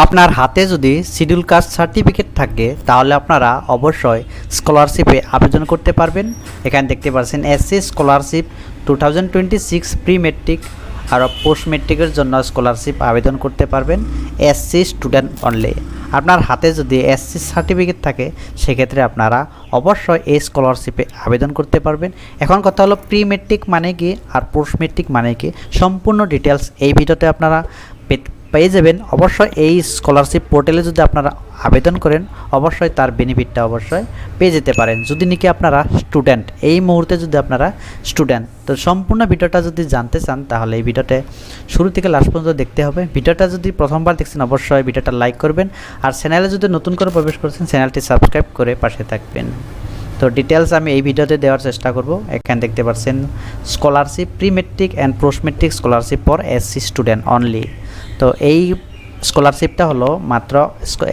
আপনার হাতে যদি শিডিউল কাস্ট সার্টিফিকেট থাকে তাহলে আপনারা অবশ্যই স্কলারশিপে আবেদন করতে পারবেন। এখানে দেখতে পাচ্ছেন এসসি স্কলারশিপ 2026 প্রি মেট্রিক আর পোস্ট মেট্রিকের জন্য স্কলারশিপ আবেদন করতে পারবেন এসসি স্টুডেন্ট অনলি। আপনার হাতে যদি এসসি সার্টিফিকেট থাকে সেক্ষেত্রে আপনারা অবশ্যই এই স্কলারশিপে আবেদন করতে পারবেন। এখন কথা হলো প্রি মেট্রিক মানে কি আর পোস্ট মেট্রিক মানে কি, সম্পূর্ণ ডিটেলস এই ভিডিওতে আপনারা পেয়ে যাবেন। অবশ্যই এই স্কলারশিপ পোর্টালে যদি আপনারা আবেদন করেন অবশ্যই তার বেনিফিটটা অবশ্যই পেয়ে যেতে পারেন যদি নাকি আপনারা স্টুডেন্ট, এই মুহূর্তে যদি আপনারা স্টুডেন্ট। তো সম্পূর্ণ ভিডিওটা যদি জানতে চান তাহলে এই ভিডিওতে শুরু থেকে লাস্ট পর্যন্ত দেখতে হবে। ভিডিওটা যদি প্রথমবার দেখছেন অবশ্যই ভিডিওটা লাইক করবেন, আর চ্যানেলে যদি নতুন করে প্রবেশ করছেন চ্যানেলটি সাবস্ক্রাইব করে পাশে থাকবেন। তো ডিটেলস আমি এই ভিডিওতে দেওয়ার চেষ্টা করব। এখানে দেখতে পাচ্ছেন scholarship pre metric and post matric scholarship for SC student only. তো এই স্কলারশিপটা হলো মাত্র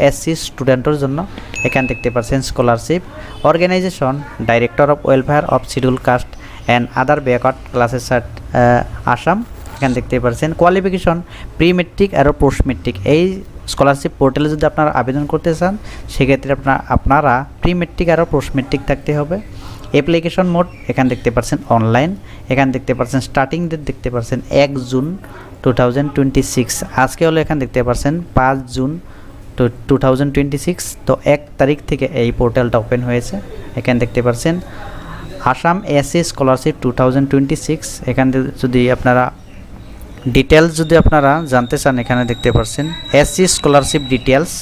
এসসি স্টুডেন্টের জন্য। এখানে দেখতে পাচ্ছেন scholarship organization director of welfare of schedule caste and other backward classes at Assam. এখানে দেখতে পাচ্ছেন কোয়ালিফিকেশন প্রি মেট্রিক আর পোস্ট মেট্রিক। এই স্কলারশিপ পোর্টালে যদি আপনারা আবেদন করতে চান সেক্ষেত্রে আপনারা প্রি মেট্রিক আর পোস্ট মেট্রিক থাকতে হবে। অ্যাপ্লিকেশন মোড এখানে দেখতে পাচ্ছেন অনলাইন। এখানে দেখতে পাচ্ছেন স্টার্টিং ডেট দেখতে পাচ্ছেন 1 জুন 2026। আজকে হলো এখানে দেখতে পাচ্ছেন 5 জুন 2026। তো 1 তারিখ থেকে এই পোর্টালটা ওপেন হয়েছে। এখানে দেখতে পাচ্ছেন আসাম এসসি স্কলারশিপ 2026। এখানে যদি আপনারা ডিটেলস যদি আপনারা জানতে চান এখানে দেখতে পাচ্ছেন এসসি স্কলারশিপ ডিটেলস।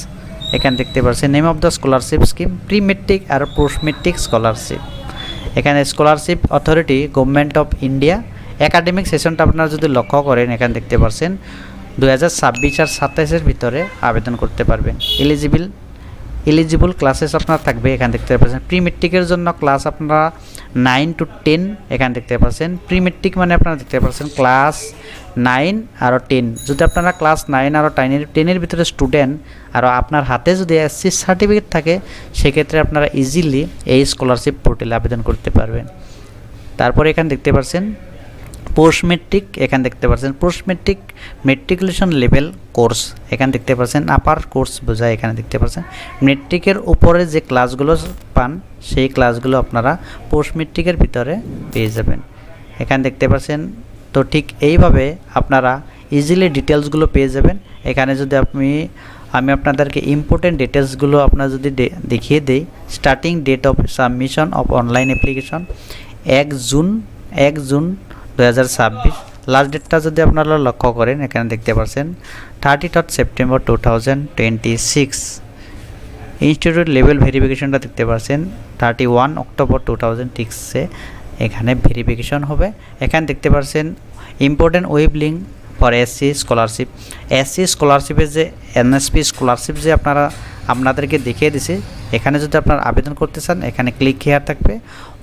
এখানে দেখতে পাচ্ছেন name of the scholarship scheme pre matric আর পোস্ট মেট্রিক স্কলারশিপ। এখানে scholarship authority government of India. Academic সেশনটা আপনারা যদি লক্ষ্য করেন এখানে দেখতে পাচ্ছেন 2026 আর 27-এর ভিতরে আবেদন করতে পারবেন। এলিজিবল ক্লাসেস আপনার থাকবে। এখানে দেখতে পাচ্ছেন প্রি মেট্রিকের জন্য ক্লাস আপনারা 9 to 10। এখানে দেখতে পাচ্ছেন প্রি মেট্রিক মানে আপনারা দেখতে পাচ্ছেন ক্লাস 9 আর 10। যদি আপনারা ক্লাস 9 আর 10-এর ভিতরে স্টুডেন্ট আর আপনার হাতে যদি এসসি সার্টিফিকেট থাকে সেক্ষেত্রে আপনারা ইজিলি এই স্কলারশিপ পোর্টালে আবেদন করতে পারবেন। তারপরে এখানে দেখতে পাচ্ছেন পোস্ট মেট্রিক। এখানে দেখতে পাচ্ছেন post metric matriculation level course. এখানে দেখতে পাচ্ছেন আপার কোর্স বোঝায়। এখানে দেখতে পাচ্ছেন মেট্রিকের উপরে যে ক্লাসগুলো পান সেই ক্লাসগুলো আপনারা পোস্ট মেট্রিকের ভিতরে পেয়ে যাবেন। এখানে দেখতে পাচ্ছেন তো ঠিক এইভাবে আপনারা ইজিলি ডিটেলসগুলো পেয়ে যাবেন। এখানে যদি আমি আপনাদেরকে ইম্পর্টেন্ট ডিটেলসগুলো আপনারা যদি দেখিয়ে দেই। Starting date of submission of online application 1 June 2026। Last ডেটটা যদি আপনারা লক্ষ্য করেন এখানে দেখতে পাচ্ছেন 30 সেপ্টেম্বর 2026। ইনস্টিটিউট লেভেল ভেরিফিকেশনটা দেখতে পাচ্ছেন 31 অক্টোবর 2026-এ এখানে ভেরিফিকেশন হবে। এখানে দেখতে পাচ্ছেন important web link for SC scholarship. SC স্কলারশিপের যে এনএসপি স্কলারশিপ যে আপনাদেরকে দেখিয়ে দিছি, এখানে যদি আপনারা আবেদন করতে চান এখানে ক্লিক হেয়ার থাকবে।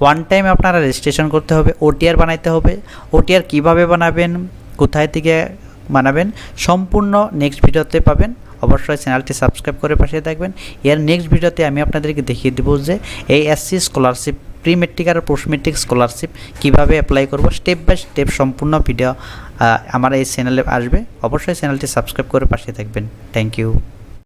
ওয়ান টাইম আপনারা রেজিস্ট্রেশন করতে হবে, ওটিআর বানাইতে হবে। ওটিআর কিভাবে বানাবেন, কোথায় থেকে বানাবেন সম্পূর্ণ নেক্সট ভিডিওতে পাবেন। অবশ্যই চ্যানেলটি সাবস্ক্রাইব করে পাশে থাকবেন। এর নেক্সট ভিডিওতে আমি আপনাদেরকে দেখিয়ে দেবো যে এই এসসি স্কলারশিপ প্রি মেট্রিক আর পোস্ট মেট্রিক স্কলারশিপ কীভাবে অ্যাপ্লাই করব স্টেপ বাই স্টেপ সম্পূর্ণ ভিডিও আমার এই চ্যানেলে আসবে। অবশ্যই চ্যানেলটি সাবস্ক্রাইব করে পাশে থাকবেন। Thank you.